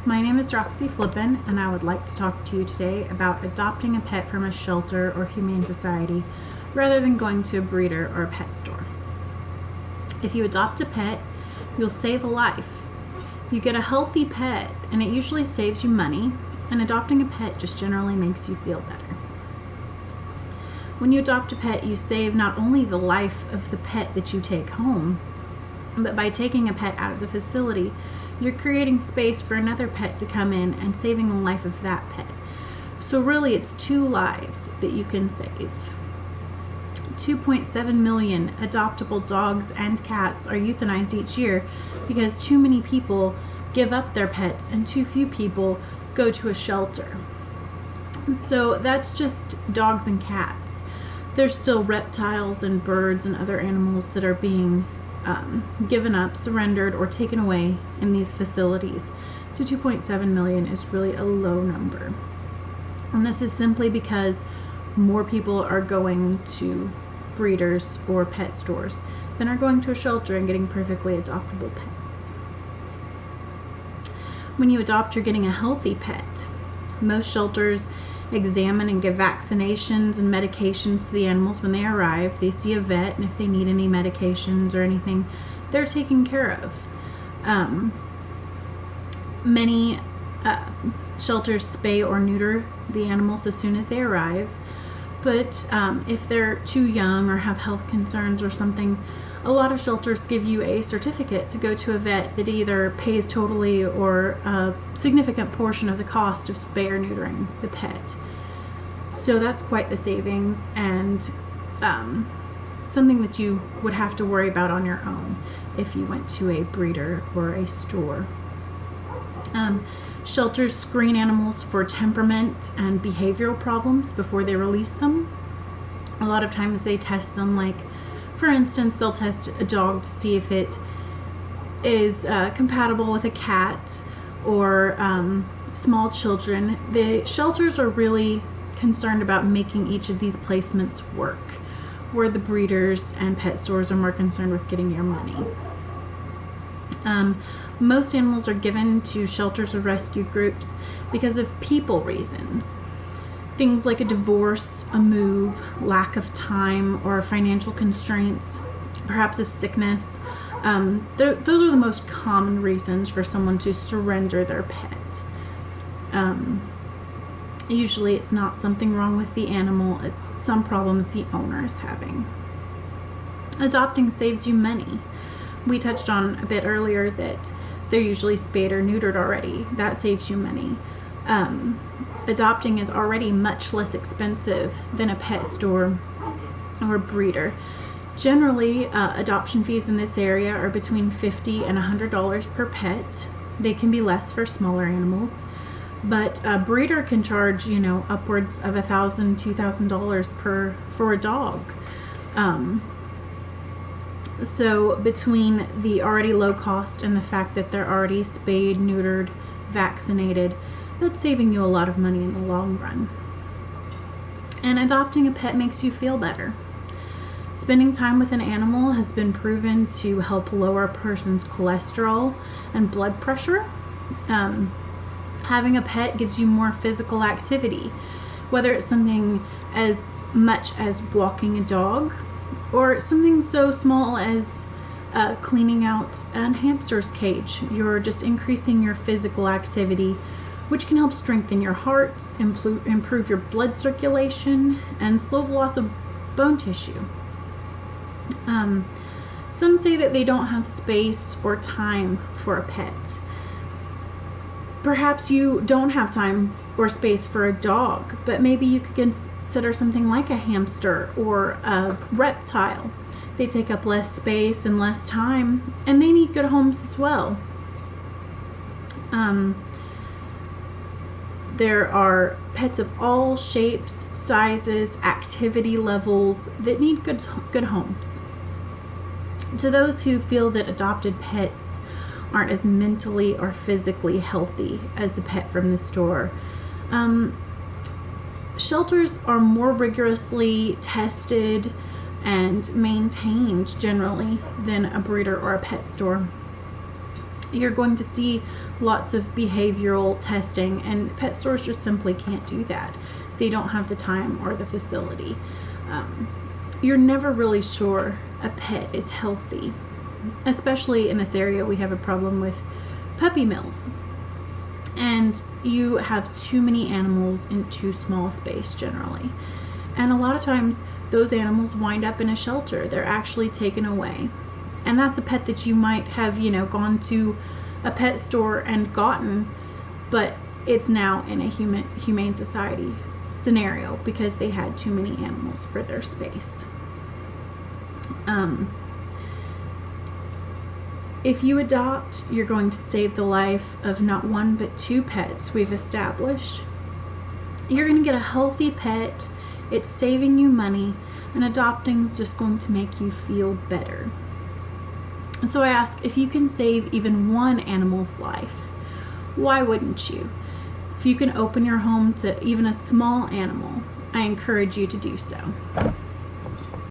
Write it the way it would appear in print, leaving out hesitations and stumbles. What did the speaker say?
My name is Roxy Flippin, and I would like to talk to you today about adopting a pet from a shelter or humane society rather than going to a breeder or a pet store. If you adopt a pet, you'll save a life. You get a healthy pet, and it usually saves you money, and adopting a pet just generally makes you feel better. When you adopt a pet, you save not only the life of the pet that you take home, but by taking a pet out of the facility, you're creating space for another pet to come in and saving the life of that pet. So really, it's 2 lives that you can save. 2.7 million adoptable dogs and cats are euthanized each year because too many people give up their pets and too few people go to a shelter. So that's just dogs and cats. There's still reptiles and birds and other animals that are being given up, surrendered, or taken away in these facilities. So 2.7 million is really a low number. And this is simply because more people are going to breeders or pet stores than are going to a shelter and getting perfectly adoptable pets. When you adopt, you're getting a healthy pet. Most shelters examine and give vaccinations and medications to the animals when they arrive. They see a vet, and if they need any medications or anything, they're taken care of. Many shelters spay or neuter the animals as soon as they arrive, but if they're too young or have health concerns or something, a lot of shelters give you a certificate to go to a vet that either pays totally or a significant portion of the cost of spay or neutering the pet. So that's quite the savings, and something that you would have to worry about on your own if you went to a breeder or a store. Shelters screen animals for temperament and behavioral problems before they release them. A lot of times they test them, like, for instance, they'll test a dog to see if it is compatible with a cat or small children. The shelters are really concerned about making each of these placements work, where the breeders and pet stores are more concerned with getting your money. Most animals are given to shelters or rescue groups because of people reasons. Things like a divorce, a move, lack of time, or financial constraints, perhaps a sickness. Those are the most common reasons for someone to surrender their pet. Usually it's not something wrong with the animal, it's some problem that the owner is having. Adopting saves you money. We touched on a bit earlier that they're usually spayed or neutered already. That saves you money. Adopting is already much less expensive than a pet store or breeder. Generally, adoption fees in this area are between $50 and $100 per pet. They can be less for smaller animals, but a breeder can charge, upwards of $1,000, $2,000 for a dog. So between the already low cost and the fact that they're already spayed, neutered, vaccinated, that's saving you a lot of money in the long run. And adopting a pet makes you feel better. Spending time with an animal has been proven to help lower a person's cholesterol and blood pressure. Having a pet gives you more physical activity, whether it's something as much as walking a dog or something so small as cleaning out a hamster's cage. You're just increasing your physical activity, which can help strengthen your heart, improve your blood circulation, and slow the loss of bone tissue. Some say that they don't have space or time for a pet. Perhaps you don't have time or space for a dog, but maybe you could consider something like a hamster or a reptile. They take up less space and less time, and they need good homes as well. There are pets of all shapes, sizes, activity levels that need good homes. To those who feel that adopted pets aren't as mentally or physically healthy as a pet from the store, shelters are more rigorously tested and maintained generally than a breeder or a pet store. You're going to see lots of behavioral testing, and pet stores just simply can't do that. They don't have the time or the facility. You're never really sure a pet is healthy. Especially in this area, we have a problem with puppy mills. And you have too many animals in too small a space generally. And a lot of times those animals wind up in a shelter. They're actually taken away. And that's a pet that you might have, gone to a pet store and gotten, but it's now in a humane society scenario because they had too many animals for their space. If you adopt, you're going to save the life of not one but two pets we've established. You're going to get a healthy pet. It's saving you money, and adopting is just going to make you feel better. And so I ask, if you can save even one animal's life, why wouldn't you? If you can open your home to even a small animal, I encourage you to do so.